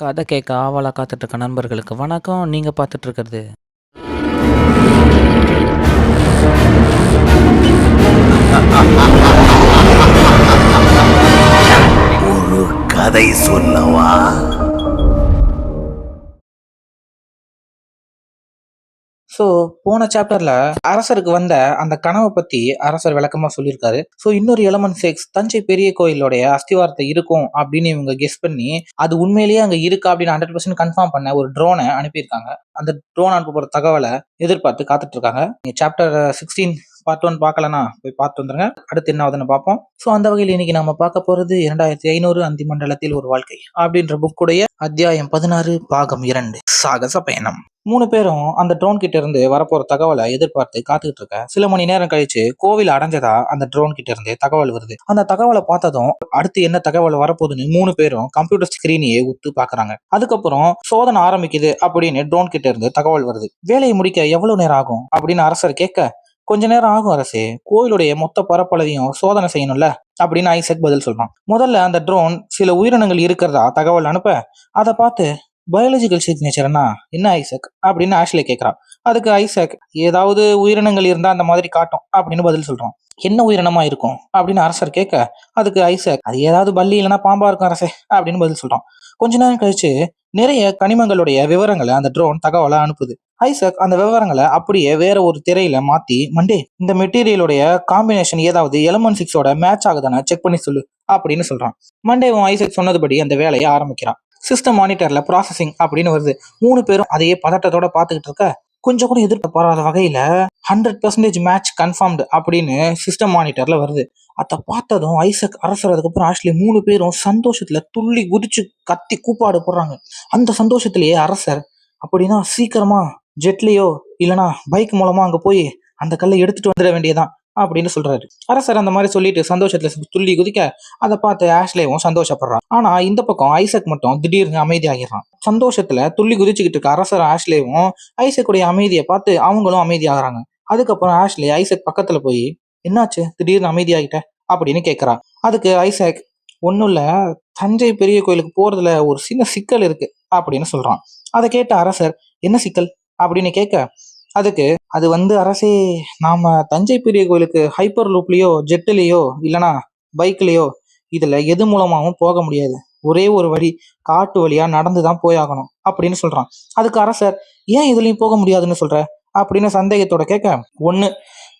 கதை கேட்க ஆவலா காத்துட்டு இருக்க நண்பர்களுக்கு வணக்கம். நீங்க பார்த்துட்டு இருக்கிறது ஒரு கதை சொல்லவா? ஸோ போன சாப்டர்ல அரசருக்கு வந்த அந்த கனவை பத்தி அரசர் விளக்கமா சொல்லியிருக்காரு. ஸோ இன்னொரு எலமெண்ட் 6 தஞ்சை பெரிய கோயிலுடைய அஸ்திவாரத்தை இருக்கும் அப்படின்னு இவங்க கெஸ் பண்ணி அது உண்மையிலேயே அங்க இருக்கா அப்படின்னு 100% கன்ஃபார்ம் பண்ண ஒரு ட்ரோனை அனுப்பியிருக்காங்க. அந்த ட்ரோன் அனுப்ப போற தகவலை எதிர்பார்த்து காத்துட்டு இருக்காங்க. நீங்க சாப்டர் 16 பார்ட் 1 பார்க்கலனா போய் பார்த்து வந்துருங்க. அடுத்து என்ன ஆகுதுன்னு பார்ப்போம். ஸோ அந்த வகையில் இன்னைக்கு நம்ம பார்க்க போறது 2500 அந்தி மண்டலத்தில் ஒரு வாழ்க்கை அப்படின்ற புக்குடைய அத்தியாயம் 16 பாகம் 2 சாகச பயணம். 3 பேரும் அந்த ட்ரோன் கிட்ட இருந்து வரப்போற தகவலை எதிர்பார்த்து காத்துக்கிட்டு இருக்க சில மணி நேரம் கழிச்சு கோவில் அடைஞ்சதா அந்த ட்ரோன் கிட்ட இருந்து தகவல் வருது. அந்த தகவலை பார்த்ததும் அடுத்து என்ன தகவல் வரப்போகுதுன்னு 3 பேரும் கம்ப்யூட்டர் ஸ்கிரீனையே உத்து பாக்குறாங்க. அதுக்கப்புறம் சோதனை ஆரம்பிக்குது அப்படின்னு ட்ரோன் கிட்ட இருந்து தகவல் வருது. வேலையை முடிக்க எவ்வளவு நேரம் ஆகும் அப்படின்னு அரசர் கேட்க, கொஞ்ச நேரம் ஆகும் அரசே, கோயிலுடைய மொத்த பரப்பளவையும் சோதனை செய்யணும்ல அப்படின்னு ஐசக் பதில் சொல்றான். முதல்ல அந்த ட்ரோன் சில உயிரினங்கள் இருக்கிறதா தகவல் அனுப்ப அதை பார்த்து பயாலஜிக்கல் சிக்னேச்சர்னா என்ன ஐசக் அப்படின்னு ஆஷ்லே கேட்கறான். அதுக்கு ஐசக் ஏதாவது உயிரினங்கள் இருந்தா அந்த மாதிரி காட்டும் அப்படின்னு பதில் சொல்றான். என்ன உயிரினமா இருக்கும் அப்படின்னு அரசர் கேட்க, அதுக்கு ஐசக் அது ஏதாவது பல்லி இல்லைன்னா பாம்பா இருக்கும் அரசே அப்படின்னு பதில் சொல்றான். கொஞ்ச நேரம் கழிச்சு நிறைய கனிமங்களுடைய விவரங்களை அந்த ட்ரோன் தகவலை அனுப்புது. ஐசக் அந்த விவரங்களை அப்படியே வேற ஒரு திரையில மாத்தி, மண்டே இந்த மெட்டீரியலுடைய காம்பினேஷன் ஏதாவது எலமெண்ட் 6ஓட மேட்ச் ஆகுதானே செக் பண்ணி சொல்லு அப்படின்னு சொல்றான். மண்டேவும் ஐசக் சொன்னதுபடி அந்த வேலையை ஆரம்பிக்கிறான். சிஸ்டம் மானிட்டர்ல ப்ராசஸிங் அப்படின்னு வருது. 3 பேரும் அதையே பதட்டத்தோட பாத்துக்கிட்டு இருக்க, கொஞ்சம் கூட எதிர்பாராத வகையில 100% மேட்ச் கன்ஃபார்ம்டு அப்படின்னு சிஸ்டம் மானிட்டர்ல வருது. அதை பார்த்ததும் ஐசக், அரசர், அதுக்கப்புறம் ஆஷ்லி 3 பேரும் சந்தோஷத்துல துள்ளி குதிச்சு கத்தி கூப்பாடு போடுறாங்க. அந்த சந்தோஷத்திலேயே அரசர், அப்படின்னா சீக்கிரமா ஜெட்லயோ இல்லைன்னா பைக் மூலமா அங்க போய் அந்த கல்லை எடுத்துட்டு வந்துட வேண்டியதான் அப்படின்னு சொல்றாரு. அரசர் அந்த மாதிரி சொல்லிட்டு சந்தோஷத்துல துள்ளி குதிக்க அதை பார்த்து ஆஷ்லேவும் சந்தோஷப்படுறான். ஆனா இந்த பக்கம் ஐசக் மட்டும் திடீர்னு அமைதியாகிறான். சந்தோஷத்துல துள்ளி குதிச்சுக்கிட்டு இருக்க அரசர் ஆஷ்லேவும் ஐசக்குடைய அமைதியை பார்த்து அவங்களும் அமைதியாகிறாங்க. அதுக்கப்புறம் ஆஷ்லே ஐசக் பக்கத்துல போய், என்னாச்சு திடீர்னு அமைதியாகிட்ட அப்படின்னு கேட்கறான். அதுக்கு ஐசக், ஒன்னும் இல்ல, தஞ்சை பெரிய கோயிலுக்கு போறதுல ஒரு சின்ன சிக்கல் இருக்கு அப்படின்னு சொல்றான். அதை கேட்ட அரசர், என்ன சிக்கல் அப்படின்னு கேட்க, அதுக்கு அது அரசே, நாம தஞ்சை பெரிய கோயிலுக்கு ஹைப்பர் லூப்லயோ ஜெட்டுலயோ இல்லனா பைக்லயோ இதுல எது மூலமாவும் போக முடியாது. ஒரே ஒரு வழி, காட்டு வழியா நடந்துதான் போயாகணும் அப்படின்னு சொல்றான். அதுக்கு அரசர், ஏன் இதுலயும் போக முடியாதுன்னு சொல்ற அப்படின்னு சந்தேகத்தோட கேட்க, 1,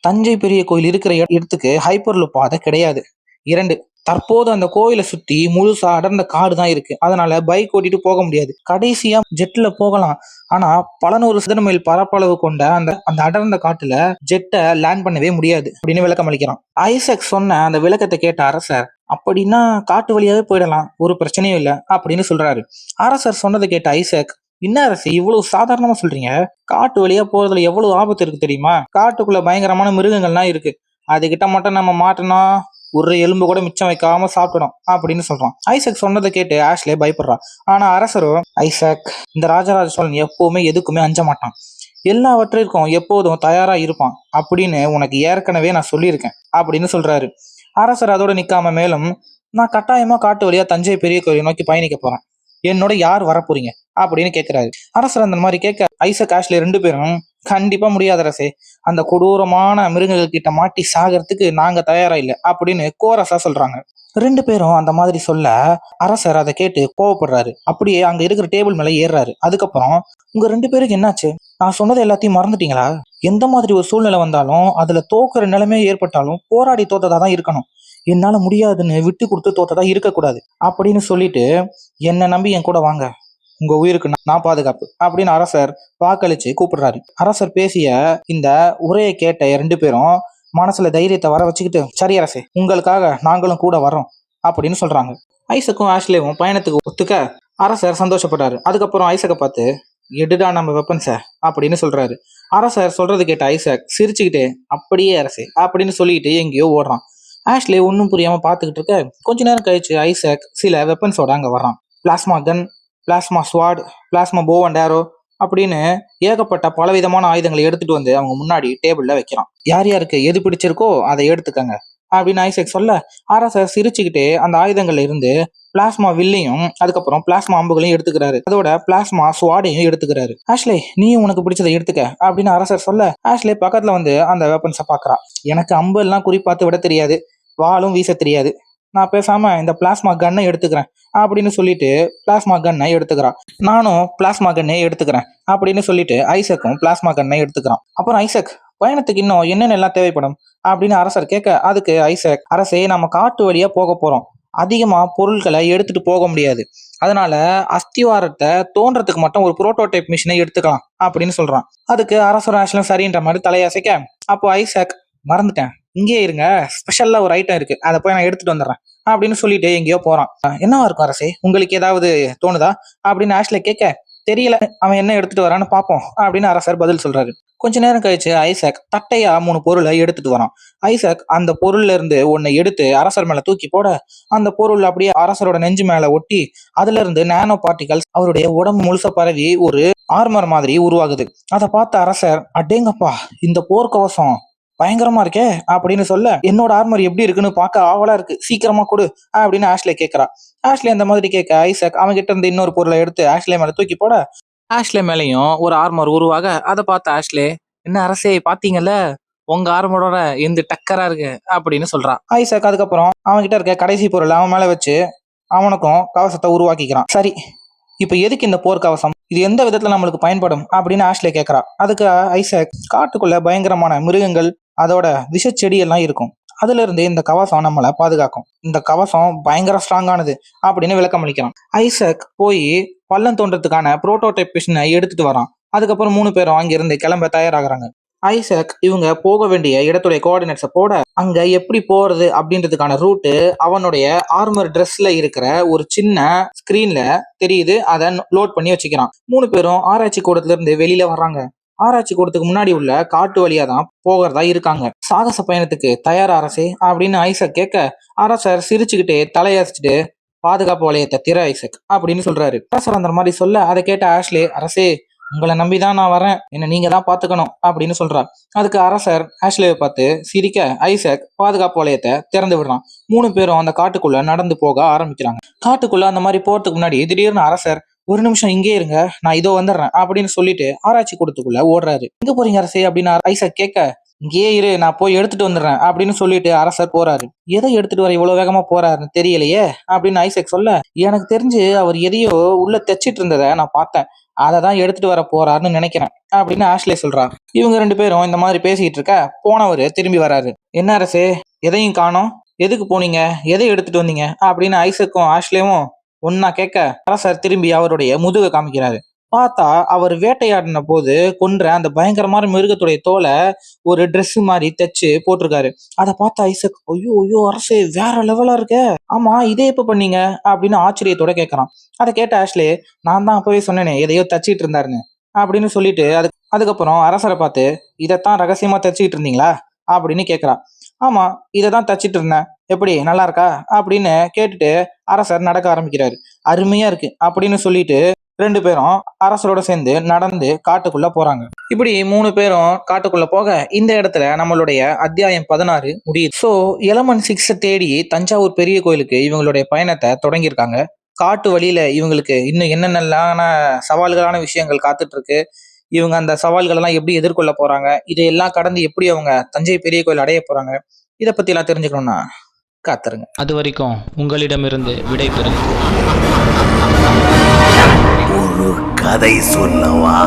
தஞ்சை பெரிய கோயில் இருக்கிற இடத்துக்கு ஹைப்பர் லூப் பாதை கிடையாது. 2, தற்போது அந்த கோயிலை சுத்தி முழுசா அடர்ந்த காடு தான் இருக்கு. அதனால பைக் ஓட்டிட்டு போக முடியாது. கடைசியா ஜெட்ல போகலாம், ஆனா பல நூறு சதுர மைல் பரப்பளவு கொண்ட அந்த அடர்ந்த காட்டுல ஜெட்டை லேண்ட் பண்ணவே முடியாது அப்படின்னு விளக்கம் அளிக்கிறான். ஐசக் சொன்ன அந்த விளக்கத்தை கேட்ட அரசர், அப்படின்னா காட்டு வழியாவே போயிடலாம், ஒரு பிரச்சனையும் இல்லை அப்படின்னு சொல்றாரு. அரசர் சொன்னதை கேட்ட ஐசக், என்ன அரசு இவ்வளவு சாதாரணமா சொல்றீங்க? காட்டு வழியா போறதுல எவ்வளவு ஆபத்து இருக்கு தெரியுமா? காட்டுக்குள்ள பயங்கரமான மிருகங்கள்லாம் இருக்கு. அதுகிட்ட மட்டும் நம்ம மாட்டினா ஒரு எலும்பு கூட மிச்சம் வைக்காம சாப்பிடும் அப்படின்னு சொல்றான். ஐசக் சொன்னதை கேட்டு ஆஷ்லே பயப்படுறான். ஆனா அரசரும், ஐசக், இந்த ராஜராஜ சோழன் எப்பவுமே எதுக்குமே அஞ்ச மாட்டான், எல்லாவற்றிற்கும் எப்போதும் தயாரா இருப்பான் அப்படின்னு உனக்கு ஏற்கனவே நான் சொல்லியிருக்கேன் அப்படின்னு சொல்றாரு. அரசர் அதோட நிக்காம மேலும், நான் கட்டாயமா காட்டு வழியா தஞ்சை பெரிய கோயிலை நோக்கி பயணிக்க போறேன், என்னோட யார் வரப்போறீங்க அப்படின்னு கேட்கிறாரு. அரசர் அந்த மாதிரி கேட்க ஐசக், ஆஷ்லே 2 பேரும், கண்டிப்பா முடியாத அரசே, அந்த கொடூரமான மிருகங்கள் கிட்ட மாட்டி சாகிறதுக்கு நாங்க தயாரா இல்லை அப்படின்னு கோரஸா சொல்றாங்க. 2 பேரும் அந்த மாதிரி சொல்ல அரசர் அதை கேட்டு கோவப்படுறாரு. அப்படியே அங்க இருக்கிற டேபிள் மேல ஏறுறாரு. அதுக்கப்புறம், உங்க 2 பேருக்கு என்னாச்சு? நான் சொன்னது எல்லாத்தையும் மறந்துட்டீங்களா? எந்த மாதிரி ஒரு சூழ்நிலை வந்தாலும் அதுல தோக்குற நிலைமை ஏற்பட்டாலும் போராடி தோத்ததா தான் இருக்கணும், என்னால முடியாதுன்னு விட்டு கொடுத்து தோத்ததா இருக்கக்கூடாது அப்படின்னு சொல்லிட்டு, என்னை நம்பி என் கூட வாங்க, உங்க உயிருக்கு நான் பாதுகாப்பு அப்படின்னு அரசர் வாக்களிச்சு கூப்பிடுறாரு. அரசர் பேசிய இந்த உரையை கேட்ட 2 பேரும் மனசுல தைரியத்தை வர வச்சுக்கிட்டு, சரி அரசே, உங்களுக்காக நாங்களும் கூட வரோம் அப்படின்னு சொல்றாங்க. ஐசக்கும் ஆஷ்லேவும் பயணத்துக்கு ஒத்துக்க அரசர் சந்தோஷப்படுறாரு. அதுக்கப்புறம் ஐசக்கை பார்த்து, எடுடா நம்ம வெப்பன்ஸை அப்படின்னு சொல்றாரு. அரசர் சொல்றது கேட்ட ஐசக் சிரிச்சுக்கிட்டே, அப்படியே அரசே அப்படின்னு சொல்லிக்கிட்டு எங்கேயோ ஓடுறான். ஆஷ்லே ஒன்றும் புரியாம பார்த்துக்கிட்டு இருக்க, கொஞ்ச நேரம் கழிச்சு ஐசக் சில வெப்பன்ஸோட அங்க வர்றான். பிளாஸ்மா கன், பிளாஸ்மா ஸ்வாட், பிளாஸ்மா போ அண்ட் ஏரோ அப்படின்னு ஏகப்பட்ட பலவிதமான ஆயுதங்களை எடுத்துட்டு வந்து அவங்க முன்னாடி டேபிள்ல வைக்கிறான். யார் யாருக்கு எது பிடிச்சிருக்கோ அதை எடுத்துக்கங்க அப்படின்னு ஐசக் சொல்ல அரசர் சிரிச்சுக்கிட்டே அந்த ஆயுதங்கள்ல இருந்து பிளாஸ்மா வில்லையும் அதுக்கப்புறம் பிளாஸ்மா அம்புகளையும் எடுத்துக்கிறாரு. அதோட பிளாஸ்மா ஸ்வாடையும் எடுத்துக்கிறாரு. ஆஷ்லே நீயும் உனக்கு பிடிச்சதை எடுத்துக்க அப்படின்னு அரசர் சொல்ல ஆஷ்லே பக்கத்துல வந்து அந்த வெப்பன்ஸை பாக்குறா. எனக்கு அம்பு எல்லாம் குறிப்பாத்து விட தெரியாது, வாளும் வீச தெரியாது, நான் பேசாம இந்த பிளாஸ்மா கன்னை எடுத்துக்கிறேன் அப்படின்னு சொல்லிட்டு பிளாஸ்மா கன்னை எடுத்துக்கிறான். நானும் பிளாஸ்மா கன்னே எடுத்துக்கிறேன் அப்படின்னு சொல்லிட்டு ஐசக்கும் பிளாஸ்மா கன்னை எடுத்துக்கிறான். அப்புறம் ஐசக் பயணத்துக்கு இன்னும் என்னென்ன எல்லாம் தேவைப்படும் அப்படின்னு அரசர் கேட்க அதுக்கு ஐசக், அரசே நம்ம காட்டு வழியா போக போறோம், அதிகமா பொருட்களை எடுத்துட்டு போக முடியாது, அதனால அஸ்திவாரத்தை தோன்றதுக்கு மட்டும் ஒரு புரோட்டோடைப் மிஷினை எடுத்துக்கலாம் அப்படின்னு சொல்றான். அதுக்கு அரசர் ஆஷ்லும் சரின்ற மாதிரி தலையசைக்க அப்போ ஐசக், மறந்துட்டேன், இங்கேயே இருங்க, ஸ்பெஷல்லா ஒரு ஐட்டம் இருக்கு, அதை போய் நான் எடுத்துட்டு வந்துடுறேன் அப்படின்னு சொல்லிட்டு எங்கேயோ போறான். என்னவா இருக்கும் அரசே, உங்களுக்கு ஏதாவது தோணுதா அப்படின்னு ஆஷ்ல கேட்க, தெரியல, அவன் என்ன எடுத்துட்டு வரான்னு பாப்போம் அப்படின்னு அரசர் பதில் சொல்றாரு. கொஞ்ச நேரம் கழிச்சு ஐசக் தட்டையா 3 பொருளை எடுத்துட்டு வரான். ஐசக் அந்த பொருள்ல இருந்து ஒன்னை எடுத்து அரசர் மேல தூக்கி போட அந்த பொருள் அப்படியே அரசரோட நெஞ்சு மேல ஒட்டி அதுல இருந்து நானோ பார்ட்டிகல்ஸ் அவருடைய உடம்பு முழுச பரவி ஒரு ஆர்மர் மாதிரி உருவாகுது. அதை பார்த்த அரசர், அடேங்கப்பா இந்த போர்க்கவசம் பயங்கரமா இருக்கே அப்படின்னு சொல்ல, என்னோட ஆர்மர் எப்படி இருக்குன்னு பார்க்க ஆவலா இருக்கு, சீக்கிரமா கொடு அப்படின்னு ஆஷ்லே கேட்கறா. ஆஷ்லே அந்த மாதிரி கேட்க ஐசக் அவன் கிட்ட இருந்து இன்னொரு பொருளை எடுத்து ஆஷ்லே மேல தூக்கி போட ஆஷ்லே மேலையும் ஒரு ஆர்மர் உருவாக அதை பார்த்த ஆஷ்லே, என்ன அரசே பாத்தீங்கல்ல, உங்க ஆர்மரோட எந்த டக்கரா இருக்கு அப்படின்னு சொல்றான். ஐசக் அதுக்கப்புறம் அவன் கிட்ட இருக்க கடைசி பொருள் அவன் மேல வச்சு அவனுக்கும் கவசத்தை உருவாக்கிக்கிறான். சரி, இப்ப எதுக்கு இந்த போர்க்கவசம், இது எந்த விதத்துல நம்மளுக்கு பயன்படும் அப்படின்னு ஆஷ்லே கேட்கறா. அதுக்கு ஐசக், காட்டுக்குள்ள பயங்கரமான மிருகங்கள் அதோட விஷ செடி எல்லாம் இருக்கும், அதுல இருந்து இந்த கவசம் நம்மளை பாதுகாக்கும், இந்த கவசம் பயங்கர ஸ்ட்ராங்கானது அப்படின்னு விளக்கம் அளிக்கிறான். ஐசக் போய் பள்ளம் தோன்றதுக்கான புரோட்டோடைப் மிஷினை எடுத்துட்டு வரான். அதுக்கப்புறம் 3 பேரும் அங்கிருந்து கிளம்ப தயாராகிறாங்க. ஐசக் இவங்க போக வேண்டிய இடத்துடைய கோஆர்டினேட்ஸை போட அங்க எப்படி போறது அப்படின்றதுக்கான ரூட்டு அவனுடைய ஆர்மர் ட்ரெஸ்ல இருக்கிற ஒரு சின்ன ஸ்கிரீன்ல தெரியுது, அதை லோட் பண்ணி வச்சுக்கிறான். 3 பேரும் ஆராய்ச்சி கூடத்துல இருந்து வெளியில வர்றாங்க. ஆராய்ச்சி கூடத்துக்கு முன்னாடி உள்ள காட்டு வழியா தான் போகிறதா இருக்காங்க. சாகச பயணத்துக்கு தயார் அரசே அப்படின்னு ஐசக் கேட்க அரசர் சிரிச்சுக்கிட்டே தலையசிச்சுட்டு, பாதுகாப்பு வளையத்தை திற ஐசக் அப்படின்னு சொல்றாரு. அரசர் அந்த மாதிரி சொல்ல அதை கேட்ட ஆஷ்லே, அரசே உங்களை நம்பிதான் நான் வரேன், என்ன நீங்க தான் பாத்துக்கணும் அப்படின்னு சொல்றான். அதுக்கு அரசர் ஆஷ்லேவை பார்த்து சிரிக்க ஐசக் பாதுகாப்பு வளையத்தை திறந்து விடுறான். 3 பேரும் அந்த காட்டுக்குள்ள நடந்து போக ஆரம்பிக்கிறாங்க. காட்டுக்குள்ள அந்த மாதிரி போறதுக்கு முன்னாடி திடீர்னு அரசர், ஒரு நிமிஷம் இங்கே இருங்க, நான் இதோ வந்துடுறேன் அப்படின்னு சொல்லிட்டு ஆராய்ச்சி கூடத்துக்குள்ள ஓடுறாரு. எங்க போறீங்க அரசே அப்படின்னு ஐசக் கேட்க, இங்கேயே இரு, நான் போய் எடுத்துட்டு வந்துடுறேன் அப்படின்னு சொல்லிட்டு அரசர் போறாரு. எதை எடுத்துட்டு வர இவ்வளவு வேகமா போறாருன்னு தெரியலையே அப்படின்னு ஐசக் சொல்ல, எனக்கு தெரிஞ்சு அவர் எதையோ உள்ள தைச்சிட்டு இருந்ததை நான் பார்த்தேன், அதை தான் எடுத்துட்டு வர போறாருன்னு நினைக்கிறேன் அப்படின்னு ஆஷ்லே சொல்றா. இவங்க 2 பேரும் இந்த மாதிரி பேசிட்டு இருக்க போனவரு திரும்பி வராரு. என்ன அரசே எதையும் காணோம், எதுக்கு போனீங்க, எதை எடுத்துட்டு வந்தீங்க அப்படின்னு ஐசக்கும் ஆஷ்லேவும் ஒன்னா கேட்க அரசர் திரும்பி அவருடைய முதுக காமிக்கிறாரு. பார்த்தா அவர் வேட்டையாடின போது கொன்ற அந்த பயங்கரமான மிருகத்துடைய தோலை ஒரு ட்ரெஸ் மாதிரி தைச்சு போட்டிருக்காரு. அதை பார்த்த ஐசக், ஐயோ ஐயோ அரசே வேற லெவலா இருக்க, ஆமா இதே எப்ப பண்ணீங்க அப்படின்னு ஆச்சரியத்தோட கேட்கறான். அதை கேட்ட ஆஷ்லே, நான் தான் அப்பவே சொன்னேனே எதையோ தச்சிட்டு இருந்தாருன்னு அப்படின்னு சொல்லிட்டு அதுக்கப்புறம் அரசரை பார்த்து, இதைத்தான் ரகசியமா தச்சிட்டு இருந்தீங்களா அப்படின்னு கேட்கறா. ஆமா இதைதான் தச்சிட்டு இருந்தேன், எப்படி நல்லா இருக்கா அப்படின்னு கேட்டுட்டு அரசர் நடக்க ஆரம்பிக்கிறாரு. அருமையா இருக்கு அப்படின்னு சொல்லிட்டு 2 பேரும் அரசரோட சேர்ந்து நடந்து காட்டுக்குள்ள போறாங்க. இப்படி 3 பேரும் காட்டுக்குள்ள போக இந்த இடத்துல நம்மளுடைய அத்தியாயம் 16 முடியுது. ஸோ எலமெண்ட் 6 தேடி தஞ்சாவூர் பெரிய கோயிலுக்கு இவங்களுடைய பயணத்தை தொடங்கியிருக்காங்க. காட்டு வழியில இவங்களுக்கு இன்னும் என்னென்னலான சவால்களான விஷயங்கள் காத்துட்டு இருக்கு, இவங்க அந்த சவால்கள் எல்லாம் எப்படி எதிர்கொள்ள போறாங்க, இதையெல்லாம் கடந்து எப்படி அவங்க தஞ்சை பெரிய கோயில் அடைய போறாங்க, இதை பத்தி எல்லாம் தெரிஞ்சுக்கணும்னா காத்துருங்க. அது வரைக்கும் உங்களிடமிருந்து விடை பெறுங்க. ஒரு கதை சொல்லவா?